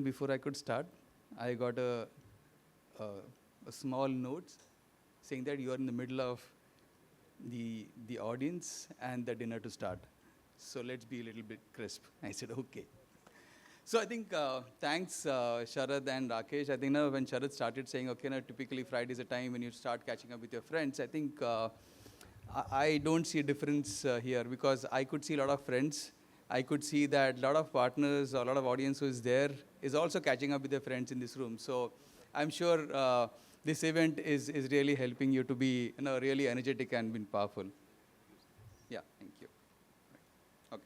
even before I could start, I got a, a small note saying that you are in the middle of the audience and the dinner to start. So let's be a little bit crisp. I said, okay. So I think, thanks Sharad and Rakesh. I think when Sharad started saying, okay, typically Friday is a time when you start catching up with your friends, I think I don't see a difference here, because I could see a lot of friends. I could see that a lot of partners, a lot of audience who is there is also catching up with their friends in this room. So I'm sure this event is really helping you to be really energetic and being powerful. Yeah, thank you. Okay.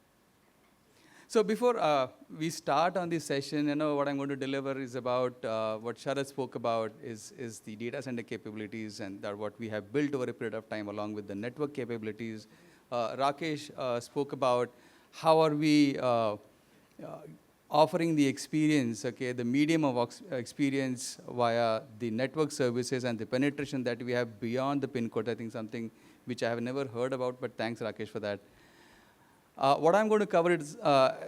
So before we start on this session, what I'm going to deliver is about what Sharad spoke about is the data center capabilities, and that what we have built over a period of time along with the network capabilities. Rakesh spoke about how are we offering the experience, okay, the medium of experience via the network services and the penetration that we have beyond the pin code. I think something which I have never heard about, but thanks Rakesh for that. What I'm going to cover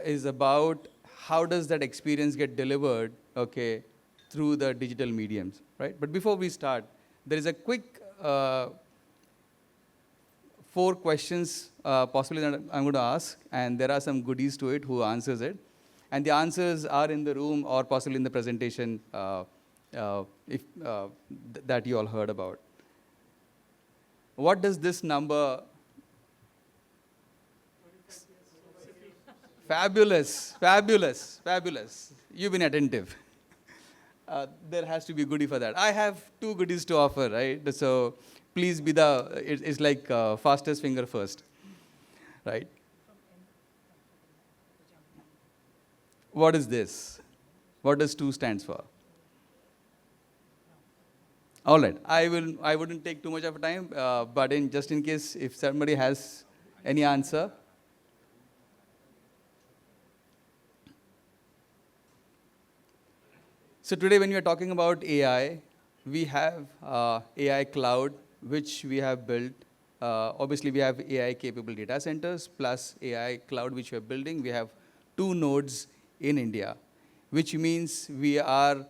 is about how does that experience get delivered, okay, through the digital mediums, right? But before we start, there is a quick 4 questions possibly that I'm going to ask, and there are some goodies to it who answers it. And the answers are in the room or possibly in the presentation that you all heard about. What does this number? Fabulous, fabulous, fabulous. You've been attentive. There has to be a goodie for that. I have 2 goodies to offer, right? So please be it's like fastest finger first, right? What is this? What does 2 stands for? All right, I wouldn't take too much of time, but just in case if somebody has any answer. So today when we are talking about AI, we have AI cloud, which we have built. Obviously, we have AI capable data centers plus AI cloud, which we are building. We have 2 nodes in India, which means we are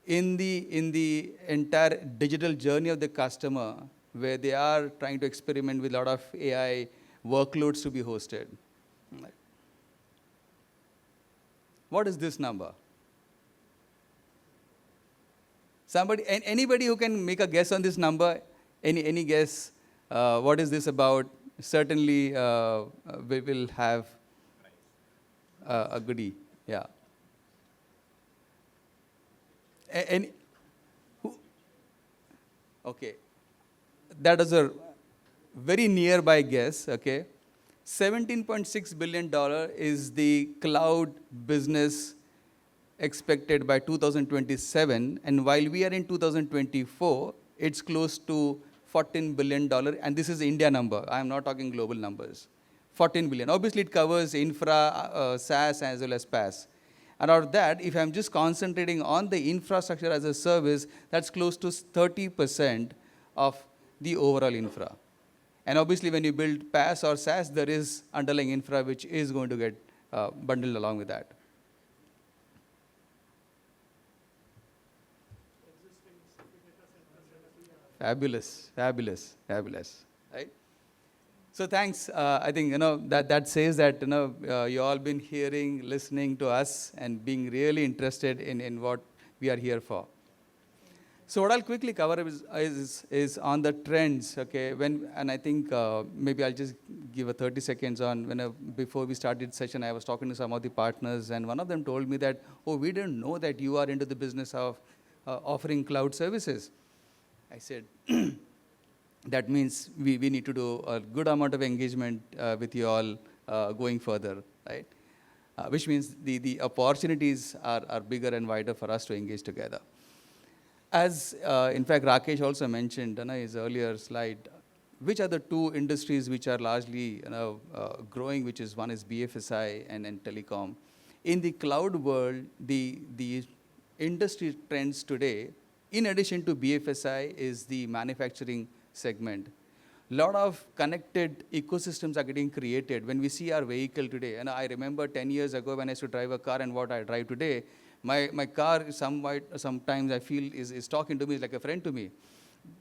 in the entire digital journey of the customer, where they are trying to experiment with a lot of AI workloads to be hosted. What is this number? Anybody who can make a guess on this number? Any guess? What is this about? Certainly, we will have a goodie. Yeah. Okay. That is a very nearby guess. Okay. $17.6 billion is the cloud business expected by 2027, and while we are in 2024, it's close to $14 billion, and this is India number. I'm not talking global numbers. 14 billion. Obviously, it covers infra, SaaS, as well as PaaS. And out of that, if I'm just concentrating on the infrastructure as a service, that's close to 30% of the overall infra. And obviously, when you build PaaS or SaaS, there is underlying infra which is going to get bundled along with that. Fabulous, fabulous, fabulous, right? So thanks. I think that says that you all been hearing, listening to us, and being really interested in what we are here for. So what I'll quickly cover is on the trends. Okay, and I think maybe I'll just give a 30 seconds on before we started session. I was talking to some of the partners, and one of them told me that, oh, we didn't know that you are into the business of offering cloud services. I said, that means we need to do a good amount of engagement with you all going further, right? Which means the opportunities are bigger and wider for us to engage together. As, in fact, Rakesh also mentioned in his earlier slide, which are the 2 industries which are largely growing, which is one is BFSI and telecom. In the cloud world, the industry trends today, in addition to BFSI, is the manufacturing segment. lot of connected ecosystems are getting created. When we see our vehicle today, and I remember 10 years ago when I used to drive a car and what I drive today, my car is sometimes I feel is talking to me, is like a friend to me.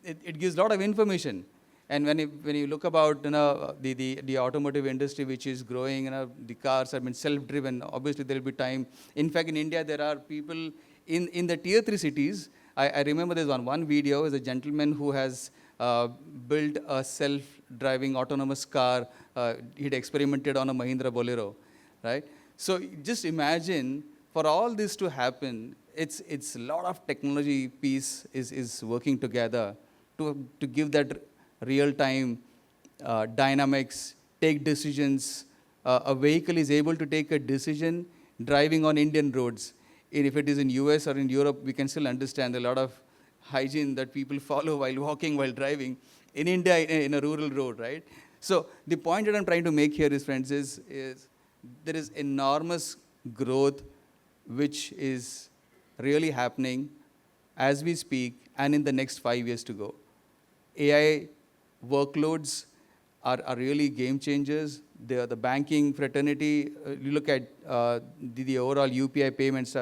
It gives a lot of information. And when you look about the automotive industry which is growing, the cars have been self-driven. Obviously, there will be time. In fact, in India, there are people in the tier 3 cities. I remember there's one video. Is a gentleman who has built a self-driving autonomous car. He'd experimented on a Mahindra Bolero, right? So just imagine for all this to happen, it's a lot of technology piece is working together to give that real-time dynamics, take decisions. A vehicle is able to take a decision driving on Indian roads. And if it is in US or in Europe, we can still understand a lot of hygiene that people follow while walking, while driving. In India, in a rural road, right? So the point that I'm trying to make here, friends, is there is enormous growth which is really happening as we speak and in the next 5 years to go. AI workloads are really game changers. The banking fraternity, you look at the overall UPI payments,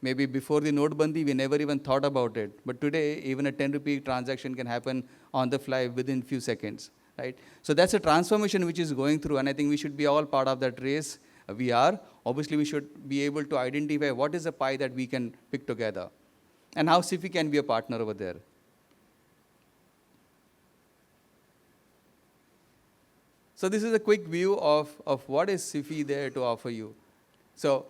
maybe before the Notebandi, we never even thought about it. But today, even a 10 rupee transaction can happen on the fly within few seconds, right? So that's a transformation which is going through, and I think we should be all part of that race. We are. Obviously, we should be able to identify what is the pie that we can pick together, and how Sify can be a partner over there. So this is a quick view of what is Sify there to offer you. So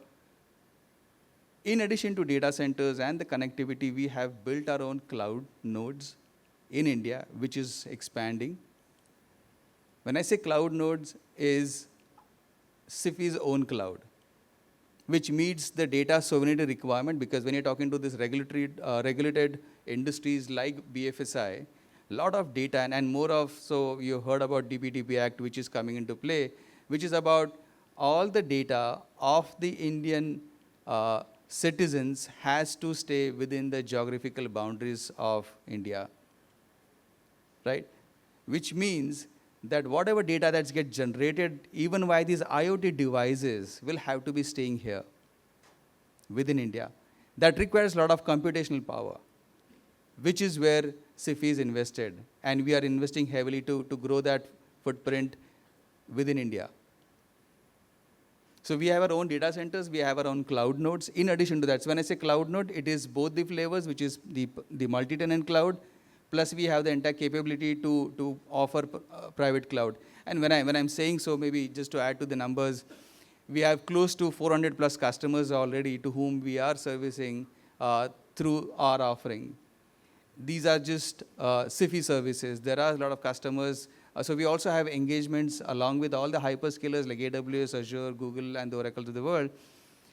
in addition to data centers and the connectivity, we have built our own cloud nodes in India, which is expanding. When I say cloud nodes, is Sify's own cloud, which meets the data sovereignty requirement, because when you're talking to this regulated industries like BFSI, a lot of data and more of, so you heard about DPDP Act, which is coming into play, which is about all the data of the Indian citizens has to stay within the geographical boundaries of India, right? Which means that whatever data that gets generated, even by these IoT devices, will have to be staying here within India. That requires a lot of computational power, which is where Sify is invested. And we are investing heavily to grow that footprint within India. So we have our own data centers, we have our own cloud nodes. In addition to that, so when I say cloud node, it is both the flavors, which is the multi-tenant cloud, plus we have the entire capability to offer private cloud. And when I'm saying so, maybe just to add to the numbers, we have close to 400 plus customers already to whom we are servicing through our offering. These are just Sify services. There are a lot of customers. So we also have engagements along with all the hyperscalers like AWS, Azure, Google, and the Oracles of the world.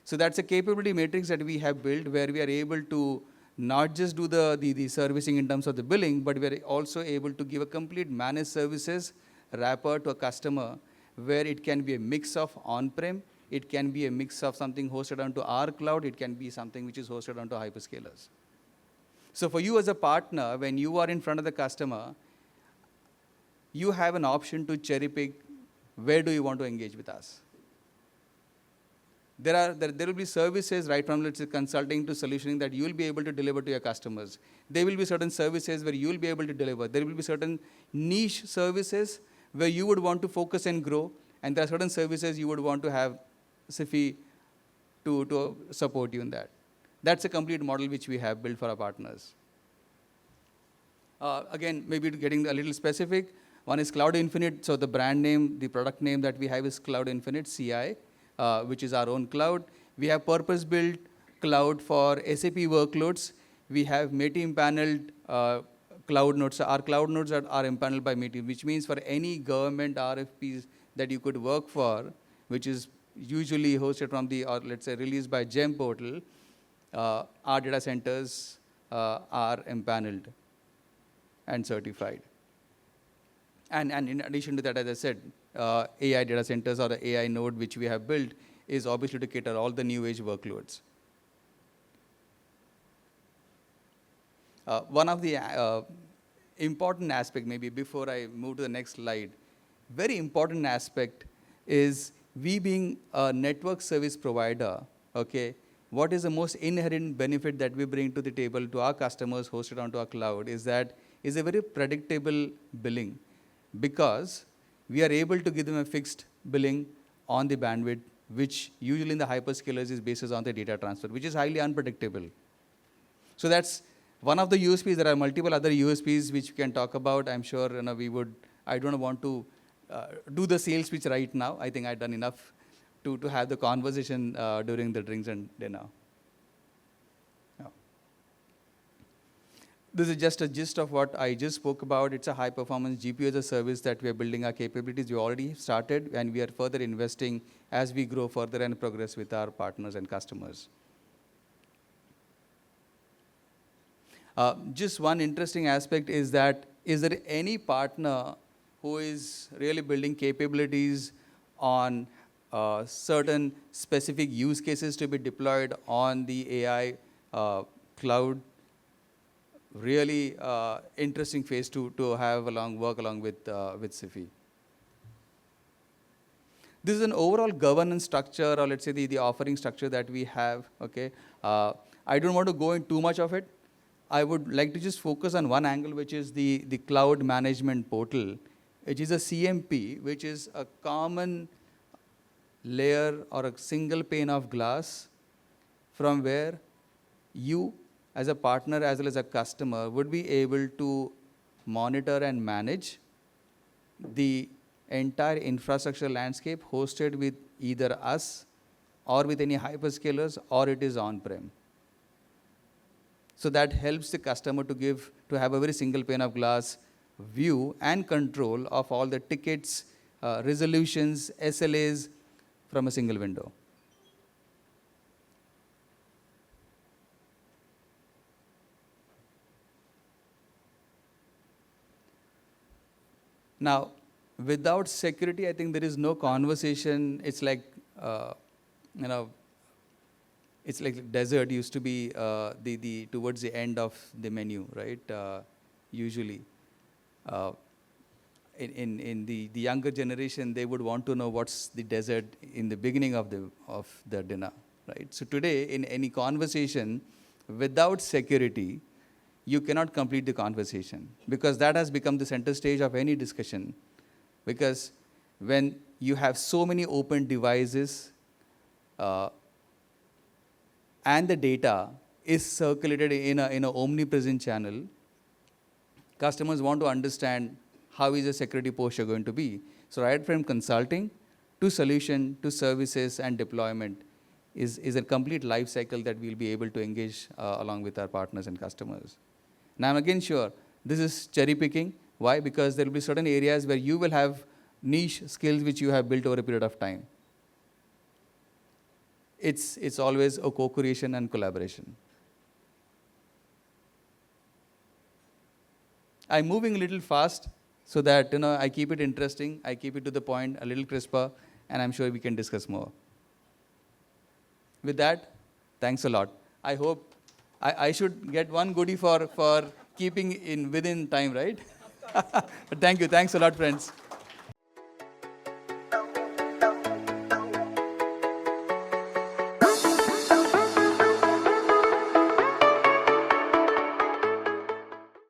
So that's a capability matrix that we have built where we are able to not just do the servicing in terms of the billing, but we are also able to give a complete managed services wrapper to a customer where it can be a mix of on-prem, it can be a mix of something hosted onto our cloud, it can be something which is hosted onto hyperscalers. So for you as a partner, when you are in front of the customer, you have an option to cherry pick where do you want to engage with us. There will be services right from, let's say, consulting to solutioning that you will be able to deliver to your customers. There will be certain services where you will be able to deliver. There will be certain niche services where you would want to focus and grow, and there are certain services you would want to have Sify to support you in that. That's a complete model which we have built for our partners. Again, maybe getting a little specific, one is Cloud Infinite. So the brand name, the product name that we have is Cloud Infinite, CI. Which is our own cloud. We have purpose-built cloud for SAP workloads. We have MATI-empaneled cloud nodes. So our cloud nodes are empaneled by MATI, which means for any government RFPs that you could work for, which is usually hosted from or let's say released by GEM portal, our data centers are empaneled and certified. And in addition to that, as I said, AI data centers or the AI node which we have built is obviously to cater all the new age workloads. One of the important aspect, maybe before I move to the next slide, very important aspect is we being a network service provider, okay, what is the most inherent benefit that we bring to the table to our customers hosted onto our cloud is that is a very predictable billing, because we are able to give them a fixed billing on the bandwidth, which usually in the hyperscalers is based on the data transfer, which is highly unpredictable. So that's one of the USPs. There are multiple other USPs which we can talk about. I'm sure I don't want to do the sales pitch right now. I think I've done enough to have the conversation during the drinks and dinner. Yeah. This is just a gist of what I just spoke about. It's a high performance GPU as a service that we are building our capabilities. We already started, and we are further investing as we grow further and progress with our partners and customers. Just one interesting aspect is that, is there any partner who is really building capabilities on certain specific use cases to be deployed on the AI cloud? Really interesting phase to have work along with Sify. This is an overall governance structure, or let's say the offering structure that we have. Okay, I don't want to go into too much of it. I would like to just focus on one angle, which is the cloud management portal, which is a CMP, which is a common layer or a single pane of glass from where you as a partner as well as a customer would be able to monitor and manage the entire infrastructure landscape hosted with either us or with any hyperscalers, or it is on-prem. So that helps the customer to have a very single pane of glass view and control of all the tickets, resolutions, SLAs from a single window. Now, without security, I think there is no conversation. It's like, it's like desert used to be towards the end of the menu, right? Usually, in the younger generation, they would want to know what's the desert in the beginning of the dinner, right? So today, in any conversation, without security, you cannot complete the conversation, because that has become the center stage of any discussion. Because when you have so many open devices, and the data is circulated in a omnipresent channel, customers want to understand how is the security posture going to be. So right from consulting to solution to services and deployment is a complete life cycle that we'll be able to engage along with our partners and customers. Now I'm again sure this is cherry picking. Why? Because there will be certain areas where you will have niche skills which you have built over a period of time. It's always a co-creation and collaboration. I'm moving a little fast so that I keep it interesting, I keep it to the point, a little crisper, and I'm sure we can discuss more. With that, thanks a lot. I hope I should get one goodie for keeping within time, right? But thank you. Thanks a lot, friends.